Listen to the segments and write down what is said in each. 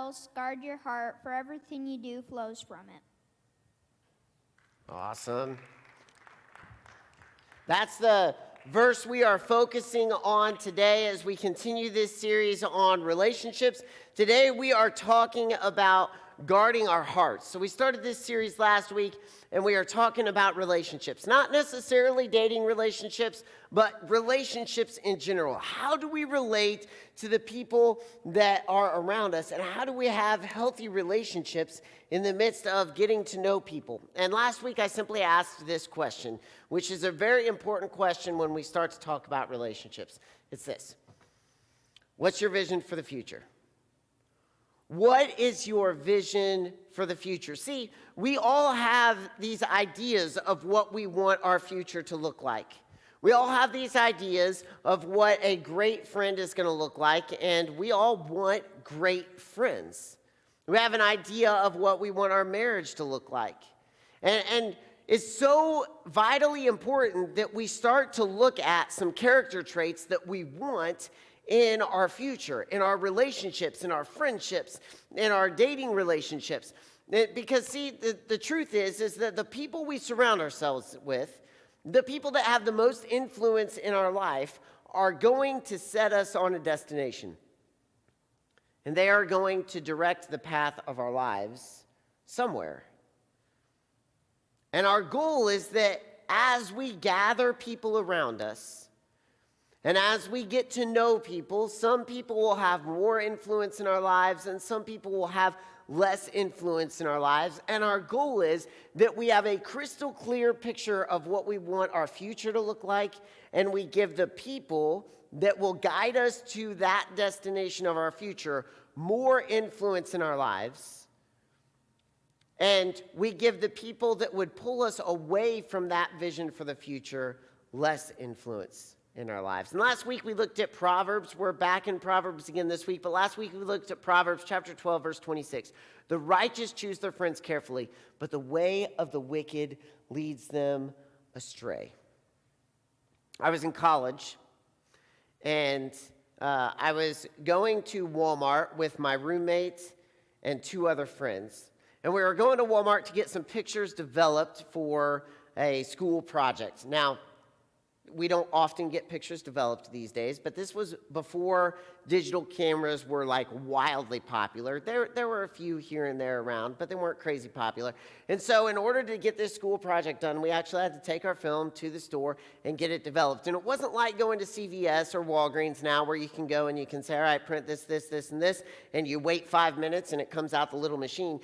else, guard your heart, for everything you do flows from it. Awesome. That's the verse we are focusing on today as we continue this series on relationships. Today we are talking about guarding our hearts. So we started this series last week, and we are talking about relationships. Not necessarily dating relationships, but relationships in general. How do we relate to the people that are around us, and how do we have healthy relationships in the midst of getting to know people? And last week I simply asked this question, which is a very important question when we start to talk about relationships. It's this: what's your vision for the future? What is your vision for the future? See, we all have these ideas of what we want our future to look like. We all have these ideas of what a great friend is going to look like, and we all want great friends. We have an idea of what we want our marriage to look like. And it's so vitally important that we start to look at some character traits that we want in our future, in our relationships, in our friendships, in our dating relationships. Because see, the truth is that the people we surround ourselves with, the people that have the most influence in our life, are going to set us on a destination. And they are going to direct the path of our lives somewhere. And our goal is that as we gather people around us, and as we get to know people, some people will have more influence in our lives, and some people will have less influence in our lives. And our goal is that we have a crystal clear picture of what we want our future to look like, and we give the people that will guide us to that destination of our future more influence in our lives. And we give the people that would pull us away from that vision for the future less influence in our lives. And last week we looked at Proverbs. We're back in Proverbs again this week, but last week we looked at Proverbs chapter 12, verse 26. The righteous choose their friends carefully, but the way of the wicked leads them astray. I was in college, and I was going to Walmart with my roommate and two other friends. And we were going to Walmart to get some pictures developed for a school project. Now, we don't often get pictures developed these days, but this was before digital cameras were like wildly popular. There were a few here and there around, but they weren't crazy popular. And so in order to get this school project done, we actually had to take our film to the store and get it developed. And it wasn't like going to CVS or Walgreens now where you can go and you can say, all right, print this, and this, and you wait 5 minutes and it comes out the little machine.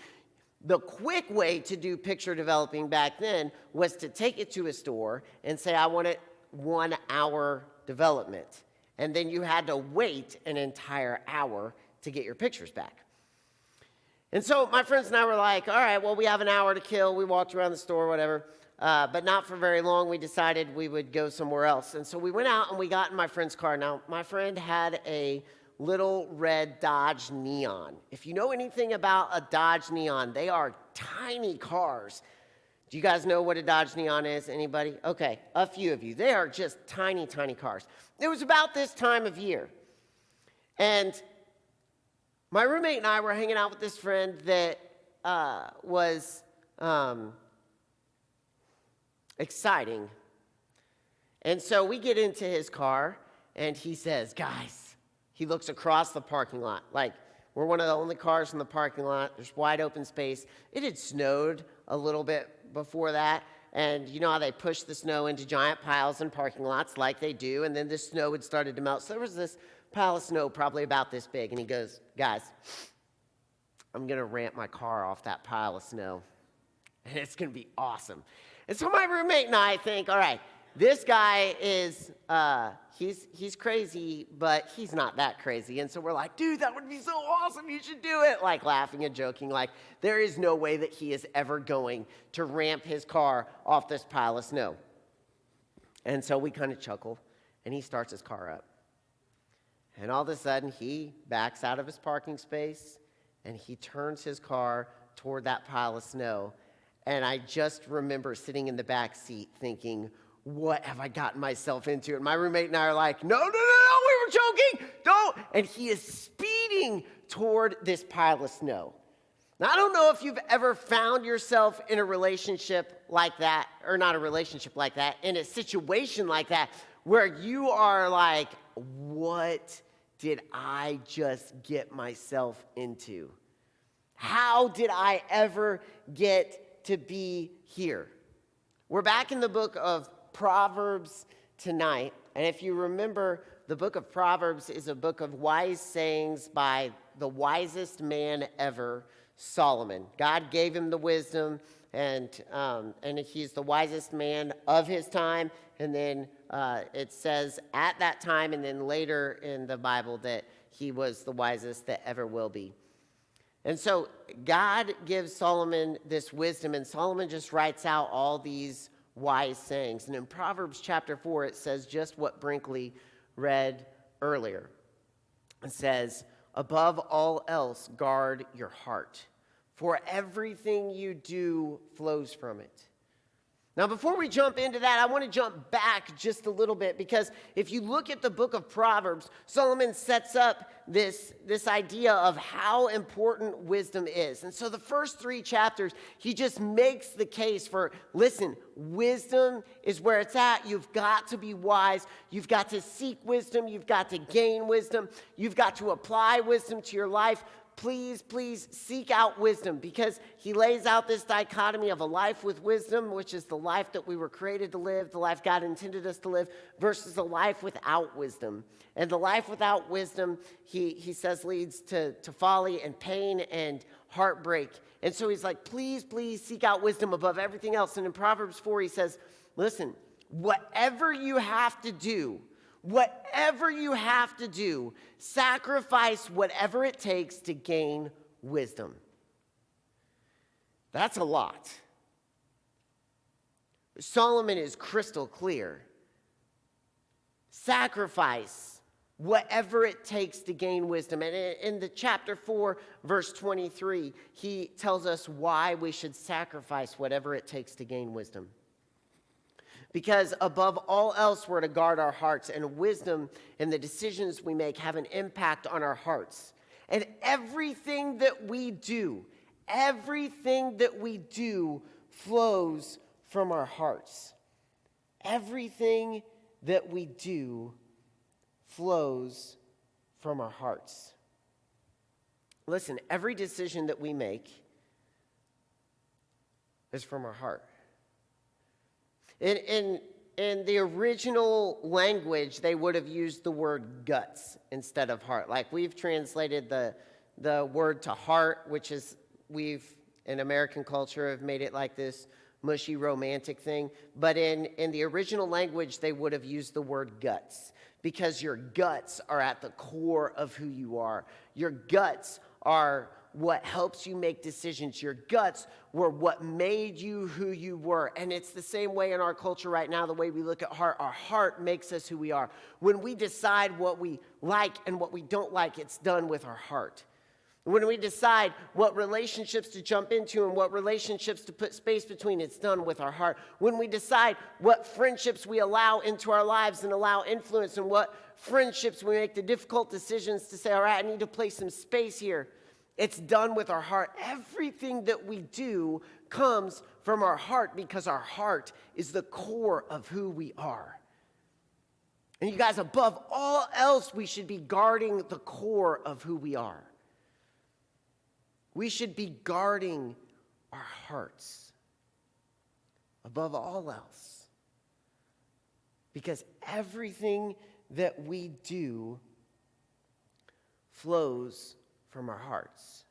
The quick way to do picture developing back then was to take it to a store and say, I want it 1 hour development. And then you had to wait an entire hour to get your pictures back. And so my friends and I were like, all right, well, we have an hour to kill. We walked around the store, whatever. But not for very long. We decided we would go somewhere else. And so we went out and we got in my friend's car. Now, my friend had a little red Dodge Neon. If you know anything about a Dodge Neon, they are tiny cars. Do you guys know what a Dodge Neon is? Anybody? Okay, a few of you. They are just tiny, tiny cars. It was about this time of year. And my roommate and I were hanging out with this friend that was exciting. And so we get into his car, and he says, guys, he looks across the parking lot. Like, we're one of the only cars in the parking lot. There's wide open space. It had snowed a little bit before that, and you know how they push the snow into giant piles in parking lots like they do, and then the snow had started to melt. So there was this pile of snow probably about this big, and he goes, guys, I'm going to ramp my car off that pile of snow, and it's going to be awesome. And so my roommate and I think, all right, this guy is, he's crazy, but he's not that crazy. And so we're like, dude, that would be so awesome. You should do it. Like laughing and joking, like there is no way that he is ever going to ramp his car off this pile of snow. And so we kind of chuckle, and he starts his car up. And all of a sudden, he backs out of his parking space, and he turns his car toward that pile of snow. And I just remember sitting in the back seat thinking, what have I gotten myself into? And my roommate and I are like, no, we were joking, don't. And he is speeding moving toward this pile of snow. Now, I don't know if you've ever found yourself in a relationship like that, or not a relationship like that, in a situation like that, where you are like, what did I just get myself into? How did I ever get to be here? We're back in the book of Proverbs tonight, and if you remember, the book of Proverbs is a book of wise sayings by the wisest man ever, Solomon. God gave him the wisdom, and he's the wisest man of his time. And then it says at that time, and then later in the Bible, that he was the wisest that ever will be. And so God gives Solomon this wisdom, and Solomon just writes out all these wise sayings. And in Proverbs chapter 4, it says just what Brinkley read earlier. It says, above all else, guard your heart, for everything you do flows from it. Now, before we jump into that, I want to jump back just a little bit, because if you look at the book of Proverbs, Solomon sets up this idea of how important wisdom is. And so the first 3 chapters, he just makes the case for, listen, wisdom is where it's at. You've got to be wise. You've got to seek wisdom. You've got to gain wisdom. You've got to apply wisdom to your life. Please, please seek out wisdom, because he lays out this dichotomy of a life with wisdom, which is the life that we were created to live, the life God intended us to live, versus a life without wisdom. And the life without wisdom, he says, leads to folly and pain and heartbreak. And so he's like, please, please seek out wisdom above everything else. And in Proverbs 4, he says, listen, whatever you have to do, sacrifice whatever it takes to gain wisdom. That's a lot. Solomon is crystal clear. Sacrifice whatever it takes to gain wisdom. And in the chapter 4, verse 23, he tells us why we should sacrifice whatever it takes to gain wisdom. Because above all else, we're to guard our hearts, and wisdom and the decisions we make have an impact on our hearts. And everything that we do flows from our hearts. Everything that we do flows from our hearts. Listen, every decision that we make is from our heart. In the original language, they would have used the word guts instead of heart. Like we've translated the word to heart, which is, we've, in American culture, have made it like this mushy romantic thing. But in the original language, they would have used the word guts, because your guts are at the core of who you are. Your guts are what helps you make decisions. Your guts were what made you who you were. And it's the same way in our culture right now, the way we look at heart. Our heart makes us who we are. When we decide what we like and what we don't like, it's done with our heart. When we decide what relationships to jump into and what relationships to put space between, it's done with our heart. When we decide what friendships we allow into our lives and allow influence, and what friendships we make the difficult decisions to say, all right, I need to place some space here, it's done with our heart. Everything that we do comes from our heart, because our heart is the core of who we are. And you guys, above all else, we should be guarding the core of who we are. We should be guarding our hearts above all else, because everything that we do flows from our hearts.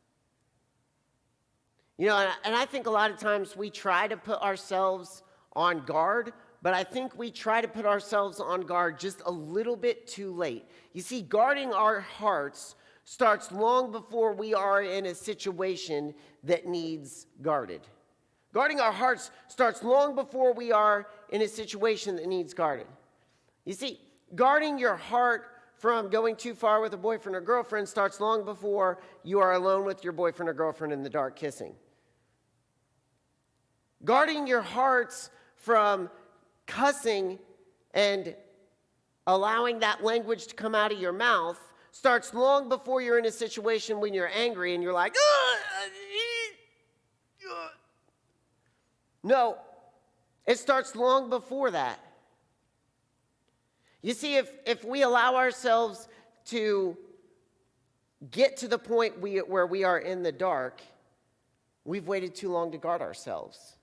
You know, and I think a lot of times we try to put ourselves on guard, but I think we try to put ourselves on guard just a little bit too late. You see, guarding our hearts starts long before we are in a situation that needs guarded. Guarding our hearts starts long before we are in a situation that needs guarded. You see, guarding your heart from going too far with a boyfriend or girlfriend starts long before you are alone with your boyfriend or girlfriend in the dark kissing. Guarding your hearts from cussing and allowing that language to come out of your mouth starts long before you're in a situation when you're angry and you're like, no, it starts long before that. You see, if we allow ourselves to get to the point where we are in the dark, we've waited too long to guard ourselves.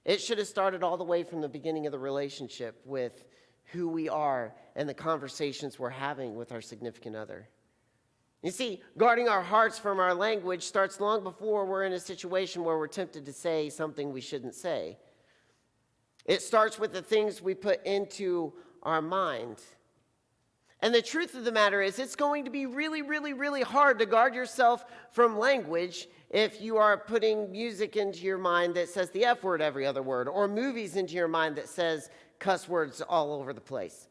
It should have started all the way from the beginning of the relationship with who we are and the conversations we're having with our significant other. You see, guarding our hearts from our language starts long before we're in a situation where we're tempted to say something we shouldn't say. It starts with the things we put into our mind. And the truth of the matter is, it's going to be really, really, really hard to guard yourself from language if you are putting music into your mind that says the F word every other word, or movies into your mind that says cuss words all over the place.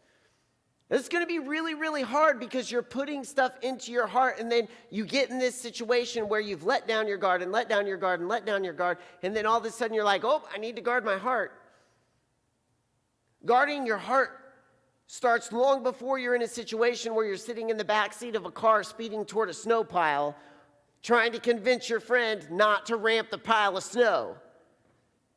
It's going to be really, really hard because you're putting stuff into your heart, and then you get in this situation where you've let down your guard and let down your guard and let down your guard, and then all of a sudden you're like, oh, I need to guard my heart. Guarding your heart starts long before you're in a situation where you're sitting in the back seat of a car speeding toward a snow pile, trying to convince your friend not to ramp the pile of snow.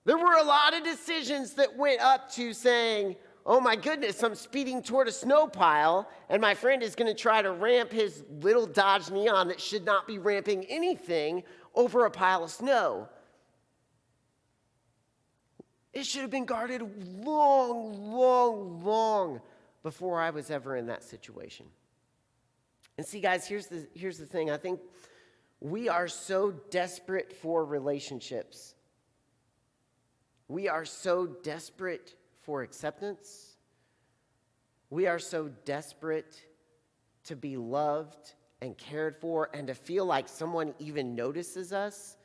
There were a lot of decisions that went up to saying, oh my goodness, I'm speeding toward a snow pile, and my friend is going to try to ramp his little Dodge Neon that should not be ramping anything over a pile of snow. It should have been guarded long, long, long before I was ever in that situation. And see, guys, here's the thing. I think we are so desperate for relationships. We are so desperate for acceptance. We are so desperate to be loved and cared for and to feel like someone even notices us,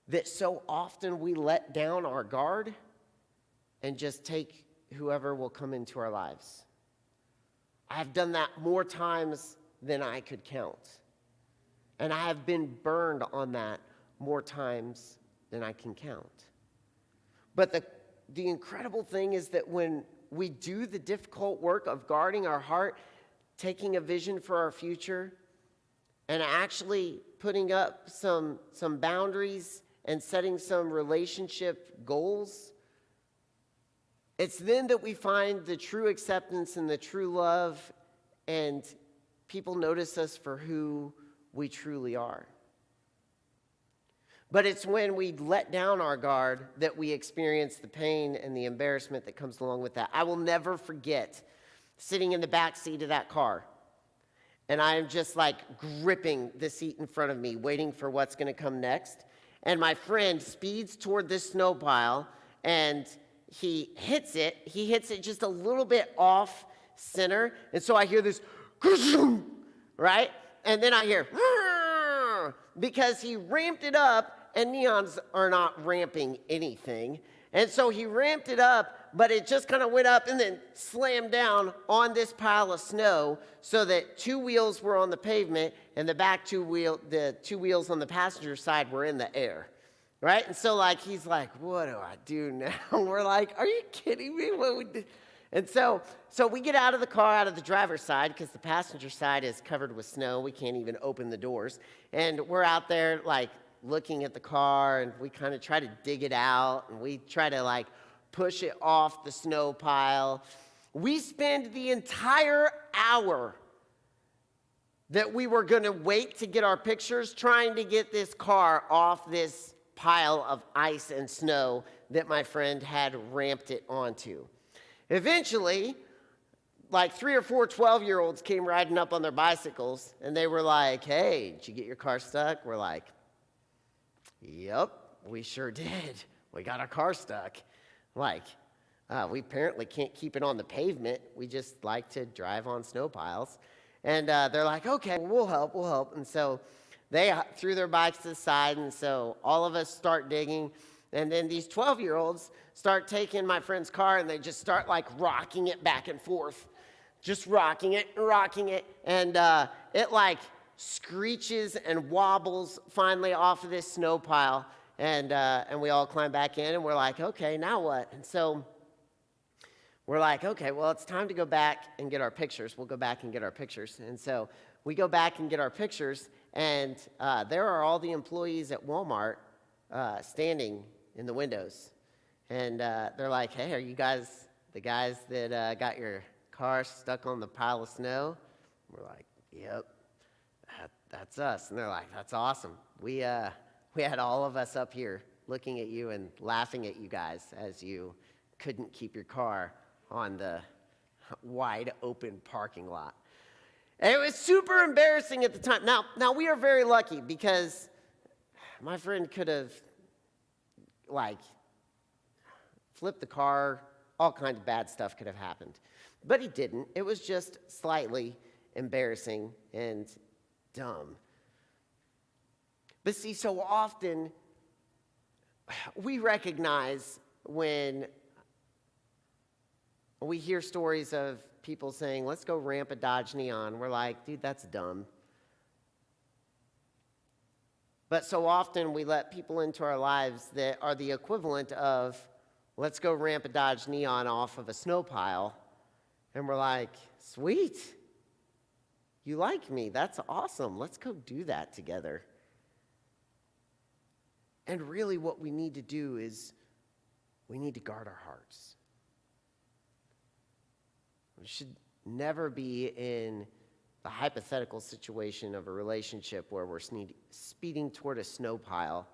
that so often we let down our guard and just take whoever will come into our lives. I've done that more times than I could count. And I have been burned on that more times than I can count. But the incredible thing is that when we do the difficult work of guarding our heart, taking a vision for our future, and actually putting up some boundaries and setting some relationship goals, it's then that we find the true acceptance and the true love, and people notice us for who we truly are. But it's when we let down our guard that we experience the pain and the embarrassment that comes along with that. I will never forget sitting in the back seat of that car, and I am just like gripping the seat in front of me, waiting for what's going to come next. And my friend speeds toward this snow pile, and he hits it just a little bit off center. And so I hear this, right? And then I hear, because he ramped it up, and neons are not ramping anything. And so he ramped it up, but it just kind of went up and then slammed down on this pile of snow so that two wheels were on the pavement and the two wheels on the passenger side were in the air. Right? And so he's like, what do I do now? We're like, are you kidding me? What would do? And so we get out of the car, out of the driver's side, because the passenger side is covered with snow. We can't even open the doors. And we're out there looking at the car, and we kind of try to dig it out, and we try to push it off the snow pile. We spend the entire hour that we were going to wait to get our pictures trying to get this car off this pile of ice and snow that my friend had ramped it onto. Eventually, 3 or 4 12-year-olds came riding up on their bicycles, and they were like, hey, did you get your car stuck? We're like, yep, we sure did. We got our car stuck. We apparently can't keep it on the pavement. We just like to drive on snow piles. And they're like, okay, we'll help. And so they threw their bikes to the side, and so all of us start digging. And then these 12-year-olds start taking my friend's car, and they just start rocking it back and forth. Just rocking it. And it screeches and wobbles finally off of this snow pile. And we all climb back in, and we're like, okay, now what? And so we're like, okay, well, it's time to go back and get our pictures. We'll go back and get our pictures. And so we go back and get our pictures, and there are all the employees at Walmart standing in the windows. And they're like, hey, are you guys the guys that got your car stuck on the pile of snow? We're like, yep, that's us. And they're like, that's awesome. We had all of us up here looking at you and laughing at you guys as you couldn't keep your car on the wide open parking lot. And it was super embarrassing at the time. Now we are very lucky because my friend could have flipped the car, all kinds of bad stuff could have happened. But he didn't. It was just slightly embarrassing and dumb. But see, so often we recognize when we hear stories of people saying, let's go ramp a Dodge Neon. We're like, dude, that's dumb. But so often we let people into our lives that are the equivalent of, let's go ramp a Dodge Neon off of a snow pile. And we're like, sweet. You like me. That's awesome. Let's go do that together. And really what we need to do is we need to guard our hearts. We should never be in the hypothetical situation of a relationship where we're speeding toward a snow pile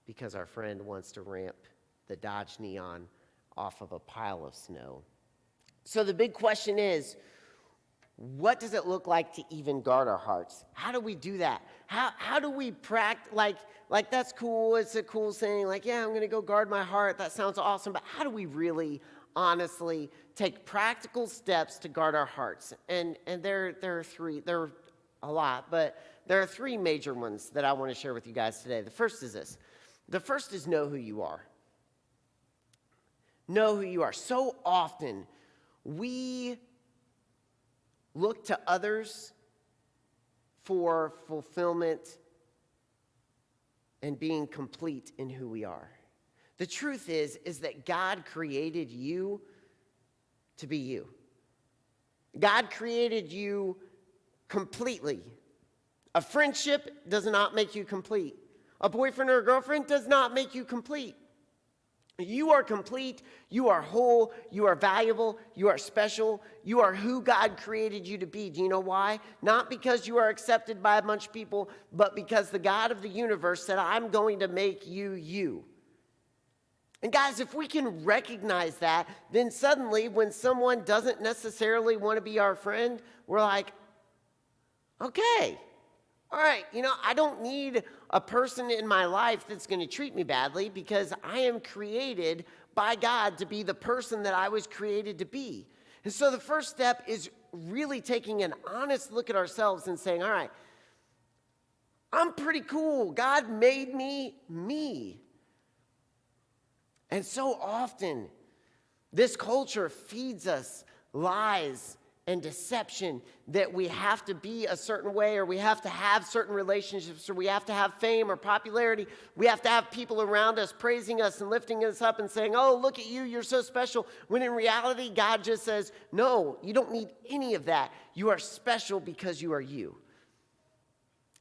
because our friend wants to ramp the Dodge Neon off of a pile of snow. So the big question is, what does it look like to even guard our hearts? How do we do that? How do we practice? Like that's cool. It's a cool saying. Like, yeah, I'm going to go guard my heart. That sounds awesome. But how do we really, honestly, take practical steps to guard our hearts? And there are three. There are a lot, but there are three major ones that I want to share with you guys today. The first is this. The first is know who you are. Know who you are. So often we look to others for fulfillment and being complete in who we are. The truth is that God created you to be you. God created you completely. A friendship does not make you complete. A boyfriend or a girlfriend does not make you complete. You are complete, you are whole, you are valuable, you are special, you are who God created you to be. Do you know why? Not because you are accepted by a bunch of people, but because the God of the universe said, I'm going to make you you. And guys, if we can recognize that, then suddenly when someone doesn't necessarily want to be our friend, we're like, okay, all right, I don't need a person in my life that's going to treat me badly because I am created by God to be the person that I was created to be. And so the first step is really taking an honest look at ourselves and saying, all right, I'm pretty cool. God made me me. And so often, this culture feeds us lies and deception that we have to be a certain way, or we have to have certain relationships, or we have to have fame or popularity. We have to have people around us praising us and lifting us up and saying, oh, look at you, you're so special. When in reality, God just says, no, you don't need any of that. You are special because you are you.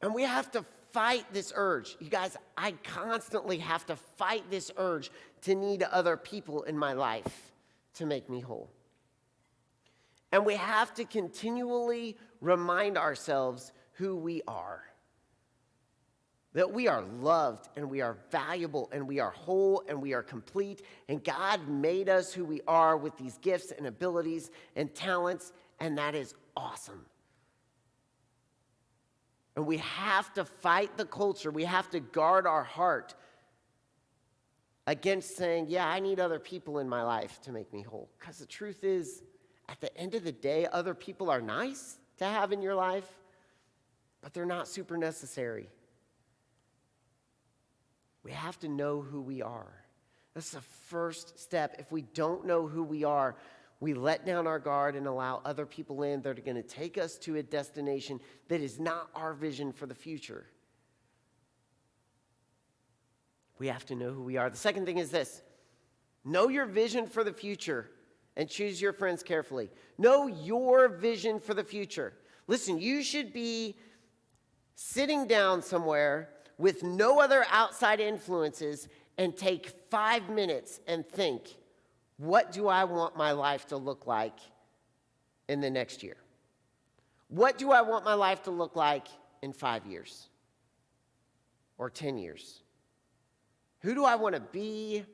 And we have to fight this urge. You guys, I constantly have to fight this urge to need other people in my life to make me whole. And we have to continually remind ourselves who we are. That we are loved and we are valuable and we are whole and we are complete. And God made us who we are with these gifts and abilities and talents, and that is awesome. And we have to fight the culture. We have to guard our heart against saying, yeah, I need other people in my life to make me whole. Because the truth is, at the end of the day, other people are nice to have in your life, but they're not super necessary. We have to know who we are. That's the first step. If we don't know who we are, we let down our guard and allow other people in that are going to take us to a destination that is not our vision for the future. We have to know who we are. The second thing is this. Know your vision for the future and choose your friends carefully. Know your vision for the future. Listen, you should be sitting down somewhere with no other outside influences and take 5 minutes and think, what do I want my life to look like in the next year? What do I want my life to look like in 5 years or 10 years? Who do I want to be?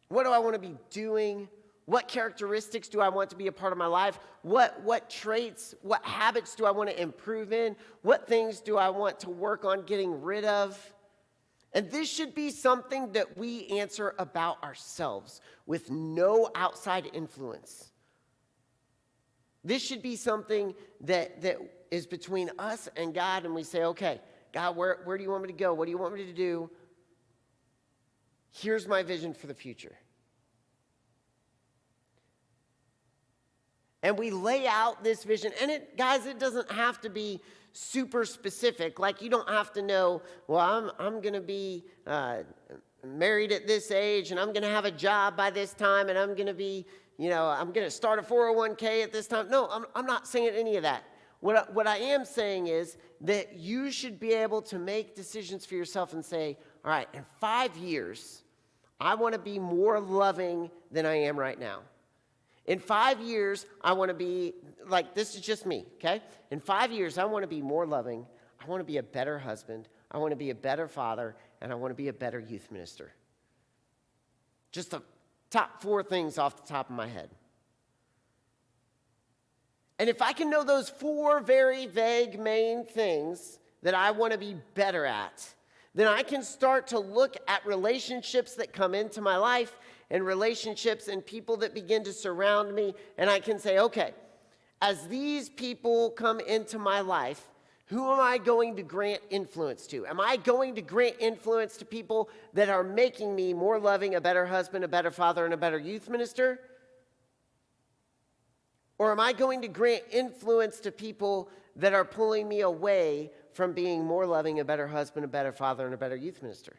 What do I want to be doing? What characteristics do I want to be a part of my life? What traits, what habits do I want to improve in? What things do I want to work on getting rid of? And this should be something that we answer about ourselves with no outside influence. This should be something that is between us and God, and we say, okay, God, where do you want me to go? What do you want me to do? Here's my vision for the future. And we lay out this vision. And it doesn't have to be super specific. Like, you don't have to know, well, I'm going to be married at this age, and I'm going to have a job by this time, and I'm going to be, I'm going to start a 401k at this time. No, I'm not saying any of that. What I am saying is that you should be able to make decisions for yourself and say, all right, in 5 years, I want to be more loving than I am right now. In 5 years, I want to be, like, this is just me, okay? In 5 years, I want to be more loving. I want to be a better husband. I want to be a better father. And I want to be a better youth minister. Just the top 4 things off the top of my head. And if I can know those 4 very vague main things that I want to be better at, then I can start to look at relationships that come into my life and relationships and people that begin to surround me, and I can say, okay, as these people come into my life, who am I going to grant influence to? Am I going to grant influence to people that are making me more loving, a better husband, a better father, and a better youth minister? Or am I going to grant influence to people that are pulling me away from being more loving, a better husband, a better father, and a better youth minister?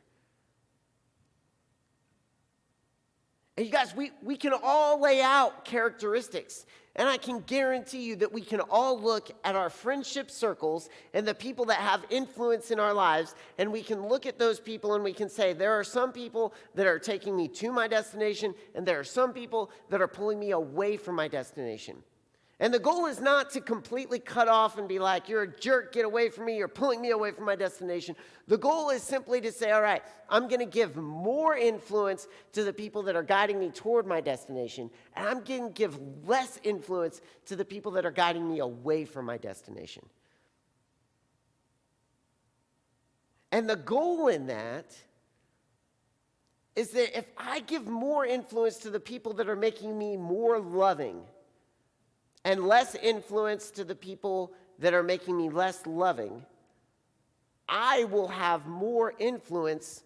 And you guys, we can all lay out characteristics. And I can guarantee you that we can all look at our friendship circles and the people that have influence in our lives, and we can look at those people and we can say, there are some people that are taking me to my destination, and there are some people that are pulling me away from my destination. And the goal is not to completely cut off and be like, you're a jerk, get away from me, you're pulling me away from my destination. The goal is simply to say, all right, I'm going to give more influence to the people that are guiding me toward my destination, and I'm going to give less influence to the people that are guiding me away from my destination. And the goal in that is that if I give more influence to the people that are making me more loving, and less influence to the people that are making me less loving, I will have more influence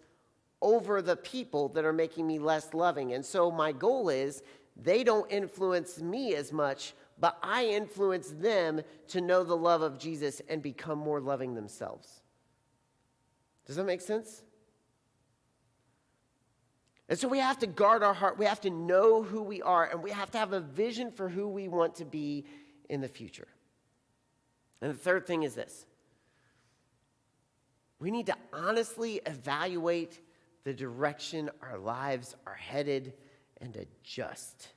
over the people that are making me less loving. And so my goal is they don't influence me as much, but I influence them to know the love of Jesus and become more loving themselves. Does that make sense? And so we have to guard our heart. We have to know who we are, and we have to have a vision for who we want to be in the future. And the third thing is this. We need to honestly evaluate the direction our lives are headed and adjust.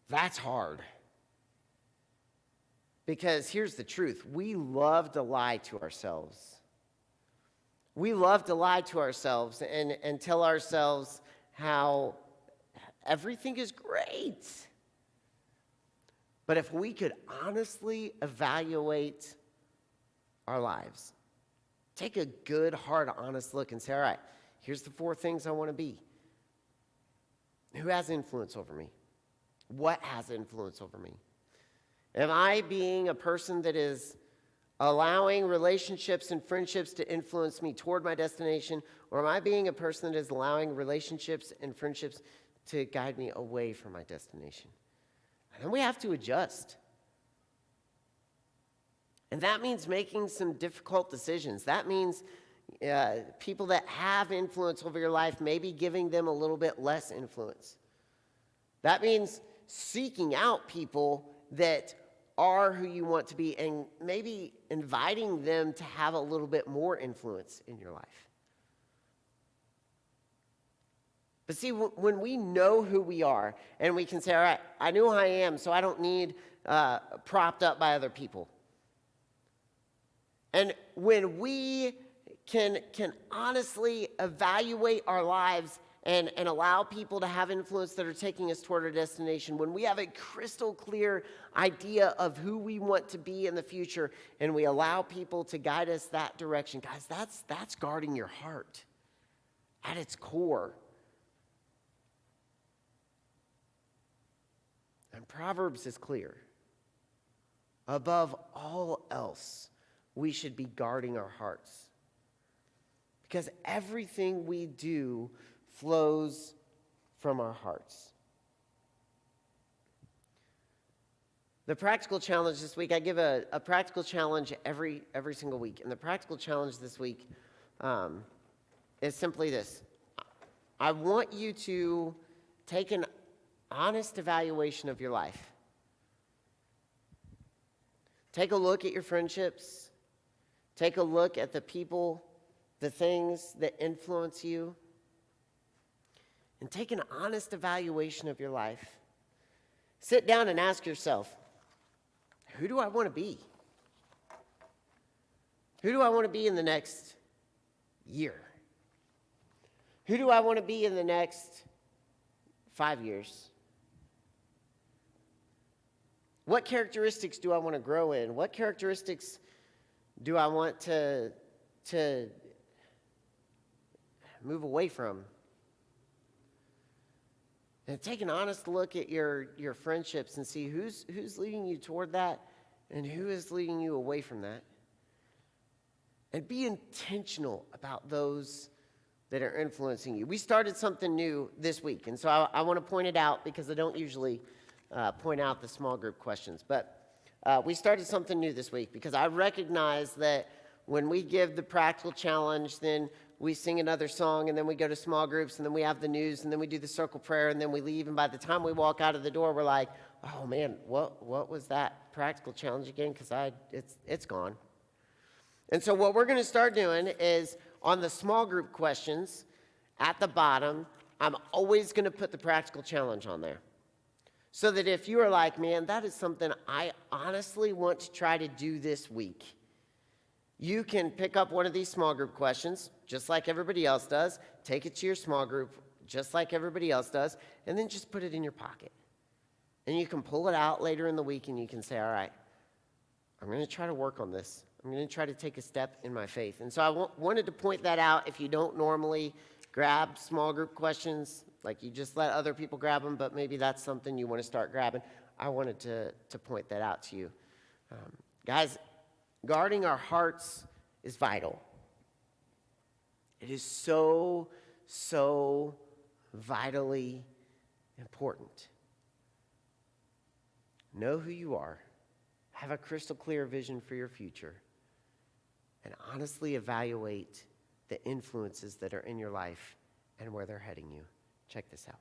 That's hard. Because here's the truth. We love to lie to ourselves. We love to lie to ourselves and tell ourselves how everything is great. But if we could honestly evaluate our lives, take a good, hard, honest look and say, all right, here's the 4 things I want to be. Who has influence over me? What has influence over me? Am I being a person that is allowing relationships and friendships to influence me toward my destination, or am I being a person that is allowing relationships and friendships to guide me away from my destination? And then we have to adjust. And that means making some difficult decisions. That means people that have influence over your life, maybe giving them a little bit less influence. That means seeking out people that are who you want to be and maybe inviting them to have a little bit more influence in your life. But see, when we know who we are and we can say, all right, I know who I am, so I don't need propped up by other people. And when we can honestly evaluate our lives and allow people to have influence that are taking us toward our destination, when we have a crystal clear idea of who we want to be in the future and we allow people to guide us that direction, guys, that's guarding your heart at its core. And Proverbs is clear. Above all else, we should be guarding our hearts. Because everything we do flows from our hearts. The practical challenge this week, I give a practical challenge every single week. And the practical challenge this week is simply this. I want you to take an honest evaluation of your life. Take a look at your friendships. Take a look at the people, the things that influence you. And take an honest evaluation of your life. Sit down and ask yourself, who do I want to be? Who do I want to be in the next year? Who do I want to be in the next 5 years? What characteristics do I want to grow in? What characteristics do I want to move away from? And take an honest look at your friendships and see who's leading you toward that and who is leading you away from that. And be intentional about those that are influencing you. We started something new this week, and so I want to point it out because I don't usually point out the small group questions. But we started something new this week because I recognize that when we give the practical challenge, then we sing another song, and then we go to small groups, and then we have the news, and then we do the circle prayer, and then we leave. And by the time we walk out of the door, we're like, oh man, what was that practical challenge again? Because it's gone. And so what we're going to start doing is on the small group questions at the bottom, I'm always going to put the practical challenge on there. So that if you are like, man, that is something I honestly want to try to do this week, you can pick up one of these small group questions, just like everybody else does, take it to your small group, just like everybody else does, and then just put it in your pocket. And you can pull it out later in the week and you can say, all right, I'm going to try to work on this. I'm going to try to take a step in my faith. And so I wanted to point that out. If you don't normally grab small group questions, like you just let other people grab them, but maybe that's something you want to start grabbing, I wanted to point that out to you. Guys, guarding our hearts is vital. It is so vitally important. Know who you are. Have a crystal clear vision for your future. And honestly evaluate the influences that are in your life and where they're heading you. Check this out.